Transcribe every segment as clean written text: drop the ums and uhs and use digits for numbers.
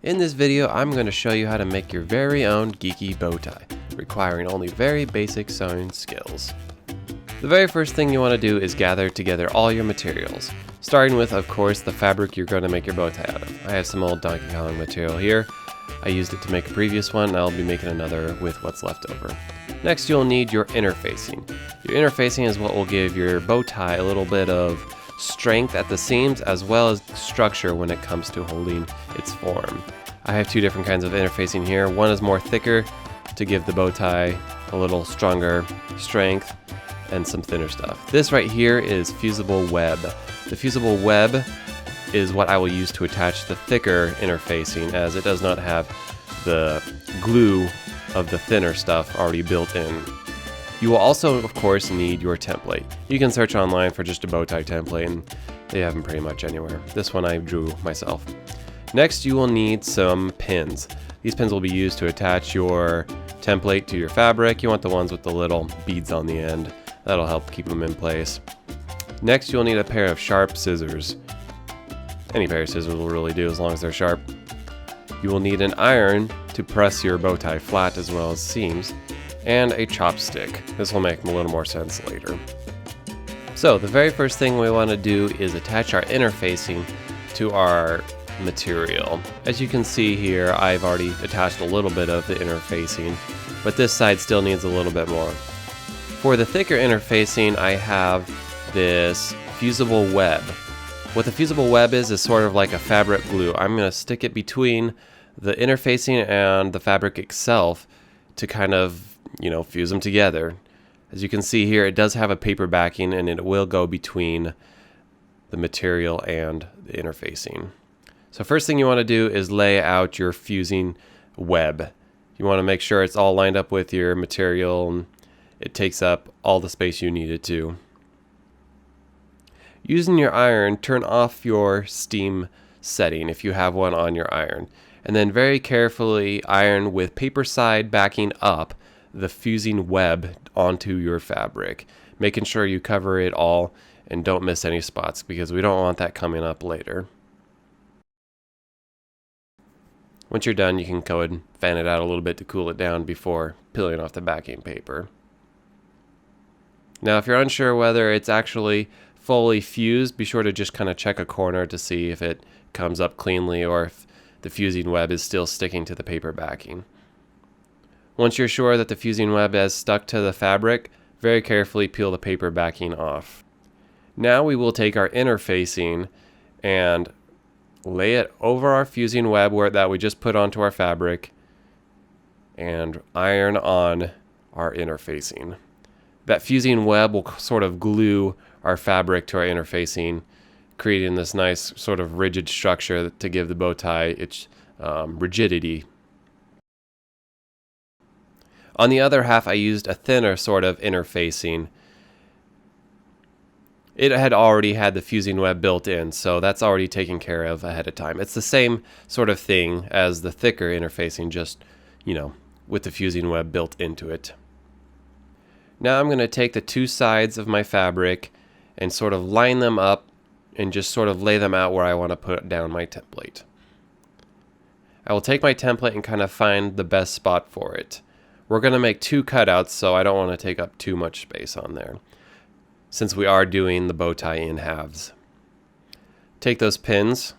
In this video, I'm going to show you how to make your very own geeky bow tie, requiring only very basic sewing skills. The very first thing you want to do is gather together all your materials, starting with, of course, the fabric you're going to make your bow tie out of. I have some old Donkey Kong material here. I used it to make a previous one, and I'll be making another with what's left over. Next, you'll need your interfacing. Your interfacing is what will give your bow tie a little bit of strength at the seams as well as structure when it comes to holding its form. I have two different kinds of interfacing here. One is more thicker to give the bow tie a little stronger strength, and some thinner stuff. This right here is fusible web. The fusible web is what I will use to attach the thicker interfacing, as it does not have the glue of the thinner stuff already built in. You will also, of course, need your template. You can search online for just a bow tie template, and they have them pretty much anywhere. This one I drew myself. Next, you will need some pins. These pins will be used to attach your template to your fabric. You want the ones with the little beads on the end. That'll help keep them in place. Next, you'll need a pair of sharp scissors. Any pair of scissors will really do as long as they're sharp. You will need an iron to press your bow tie flat as well as seams, and a chopstick. This will make a little more sense later. So the very first thing we want to do is attach our interfacing to our material. As you can see here, I've already attached a little bit of the interfacing, but this side still needs a little bit more. For the thicker interfacing, I have this fusible web. What the fusible web is sort of like a fabric glue. I'm going to stick it between the interfacing and the fabric itself to kind of, fuse them together. As you can see here, it does have a paper backing, and it will go between the material and the interfacing. So first thing you want to do is lay out your fusing web. You want to make sure it's all lined up with your material and it takes up all the space you need it to. Using your iron, turn off your steam setting if you have one on your iron, and then very carefully iron with paper side backing up the fusing web onto your fabric, making sure you cover it all and don't miss any spots, because we don't want that coming up later. Once you're done, you can go ahead and fan it out a little bit to cool it down before peeling off the backing paper. Now, if you're unsure whether it's actually fully fused, be sure to just kind of check a corner to see if it comes up cleanly or if the fusing web is still sticking to the paper backing. Once you're sure that the fusing web has stuck to the fabric, very carefully peel the paper backing off. Now we will take our interfacing and lay it over our fusing web that we just put onto our fabric and iron on our interfacing. That fusing web will sort of glue our fabric to our interfacing, creating this nice sort of rigid structure to give the bow tie its rigidity. On the other half, I used a thinner sort of interfacing. It had already had the fusing web built in, so that's already taken care of ahead of time. It's the same sort of thing as the thicker interfacing, just, with the fusing web built into it. Now I'm going to take the two sides of my fabric and sort of line them up and just sort of lay them out where I want to put down my template. I will take my template and kind of find the best spot for it. We're going to make two cutouts, so I don't want to take up too much space on there, since we are doing the bow tie in halves. Take those pins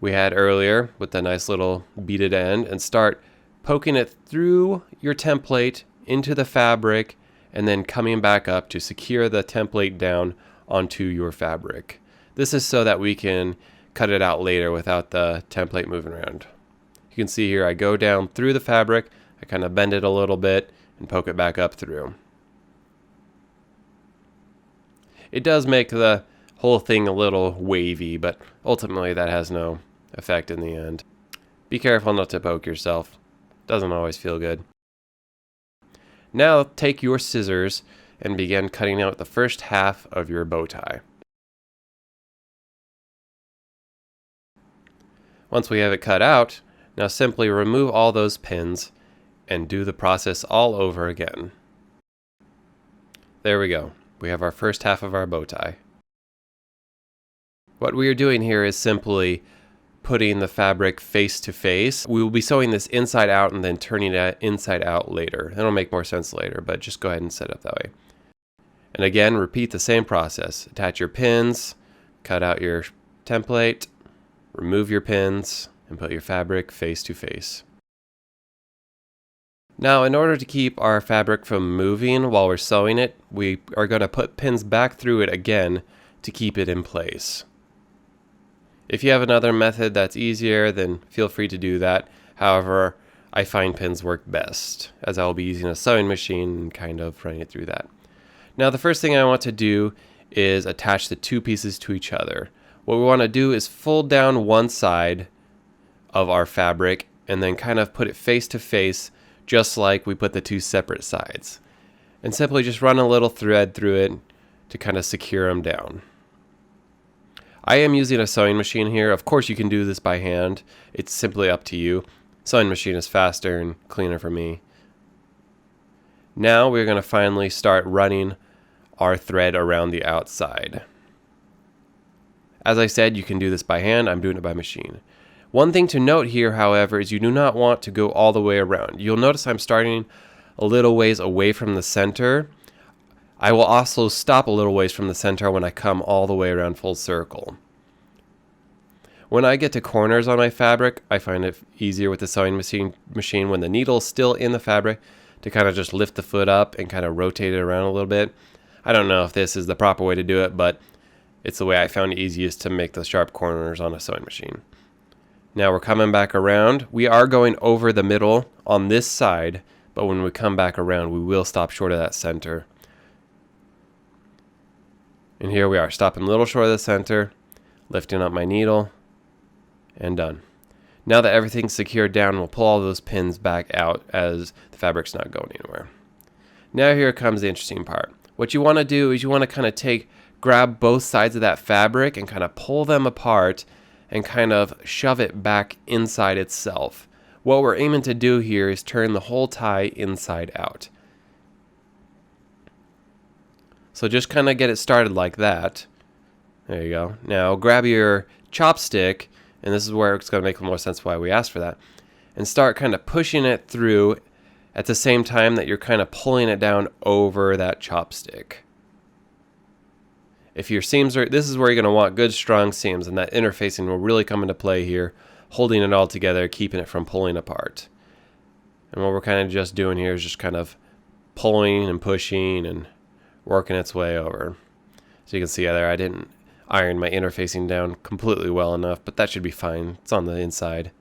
we had earlier with the nice little beaded end and start poking it through your template into the fabric, and then coming back up to secure the template down onto your fabric. This is so that we can cut it out later without the template moving around. You can see here I go down through the fabric, I kind of bend it a little bit and poke it back up through. It does make the whole thing a little wavy, but ultimately that has no effect in the end. Be careful not to poke yourself. Doesn't always feel good. Now take your scissors and begin cutting out the first half of your bow tie. Once we have it cut out, now simply remove all those pins and do the process all over again. There we go. We have our first half of our bow tie. What we are doing here is simply putting the fabric face to face. We will be sewing this inside out and then turning it inside out later. That'll make more sense later, but just go ahead and set it up that way. And again, repeat the same process. Attach your pins, cut out your template, remove your pins, and put your fabric face to face. Now, in order to keep our fabric from moving while we're sewing it, we are going to put pins back through it again to keep it in place. If you have another method that's easier, then feel free to do that. However, I find pins work best, as I will be using a sewing machine and kind of running it through that. Now, the first thing I want to do is attach the two pieces to each other. What we want to do is fold down one side of our fabric and then kind of put it face to face, just like we put the two separate sides. And simply just run a little thread through it to kind of secure them down. I am using a sewing machine here. Of course, you can do this by hand. It's simply up to you. Sewing machine is faster and cleaner for me. Now we're going to finally start running our thread around the outside. As I said, you can do this by hand. I'm doing it by machine. One thing to note here, however, is you do not want to go all the way around. You'll notice I'm starting a little ways away from the center. I will also stop a little ways from the center when I come all the way around full circle. When I get to corners on my fabric, I find it easier with the sewing machine when the needle is still in the fabric to kind of just lift the foot up and kind of rotate it around a little bit. I don't know if this is the proper way to do it, but it's the way I found easiest to make the sharp corners on a sewing machine. Now we're coming back around. We are going over the middle on this side, but when we come back around, we will stop short of that center. And here we are, stopping a little short of the center, lifting up my needle, and done. Now that everything's secured down, we'll pull all those pins back out as the fabric's not going anywhere. Now here comes the interesting part. What you want to do is you want to kind of grab both sides of that fabric and kind of pull them apart and kind of shove it back inside itself. What we're aiming to do here is turn the whole tie inside out. So just kind of get it started like that. There you go. Now grab your chopstick, and this is where it's going to make more sense why we asked for that, and start kind of pushing it through at the same time that you're kind of pulling it down over that chopstick. If your seams are, this is where you're going to want good strong seams, and that interfacing will really come into play here, holding it all together, keeping it from pulling apart. And what we're kind of just doing here is just kind of pulling and pushing and working its way over. So you can see there I didn't iron my interfacing down completely well enough, but that should be fine. It's on the inside.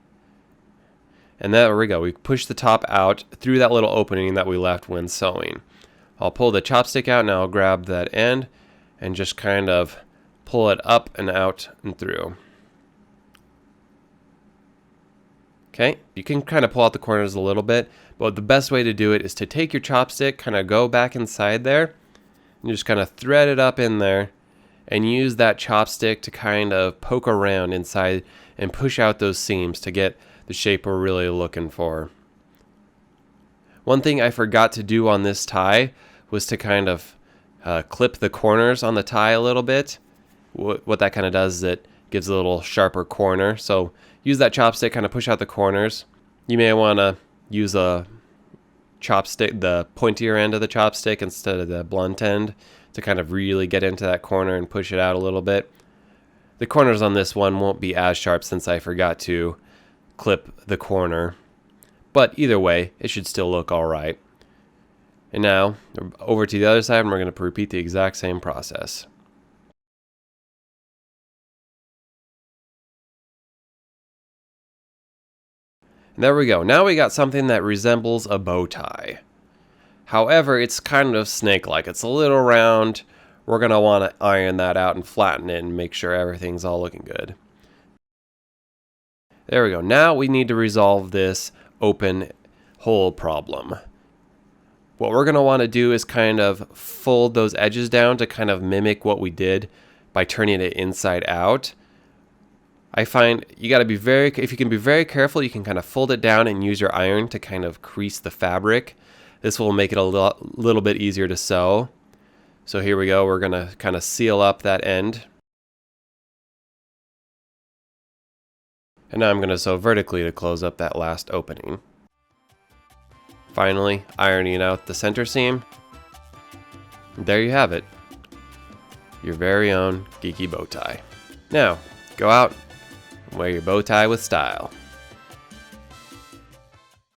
And there we go. We push the top out through that little opening that we left when sewing. I'll pull the chopstick out and I'll grab that end and just kind of pull it up and out and through. Okay, you can kind of pull out the corners a little bit, but the best way to do it is to take your chopstick, kind of go back inside there, and just kind of thread it up in there and use that chopstick to kind of poke around inside and push out those seams to get the shape we're really looking for. One thing I forgot to do on this tie was to kind of clip the corners on the tie a little bit. What that kind of does is it gives a little sharper corner. So use that chopstick, kind of push out the corners. You may want to use a chopstick, the pointier end of the chopstick instead of the blunt end, to kind of really get into that corner and push it out a little bit. The corners on this one won't be as sharp since I forgot to clip the corner, but either way it should still look alright. And now over to the other side, and we're going to repeat the exact same process. And there we go. Now we got something that resembles a bow tie. However, it's kind of snake-like. It's a little round. We're going to want to iron that out and flatten it and make sure everything's all looking good. There we go. Now we need to resolve this open hole problem. What we're going to want to do is kind of fold those edges down to kind of mimic what we did by turning it inside out. I find you got to be if you can be very careful, you can kind of fold it down and use your iron to kind of crease the fabric. This will make it a little bit easier to sew. So here we go. We're going to kind of seal up that end. And now I'm going to sew vertically to close up that last opening. Finally, ironing out the center seam. And there you have it. Your very own geeky bow tie. Now, go out and wear your bow tie with style.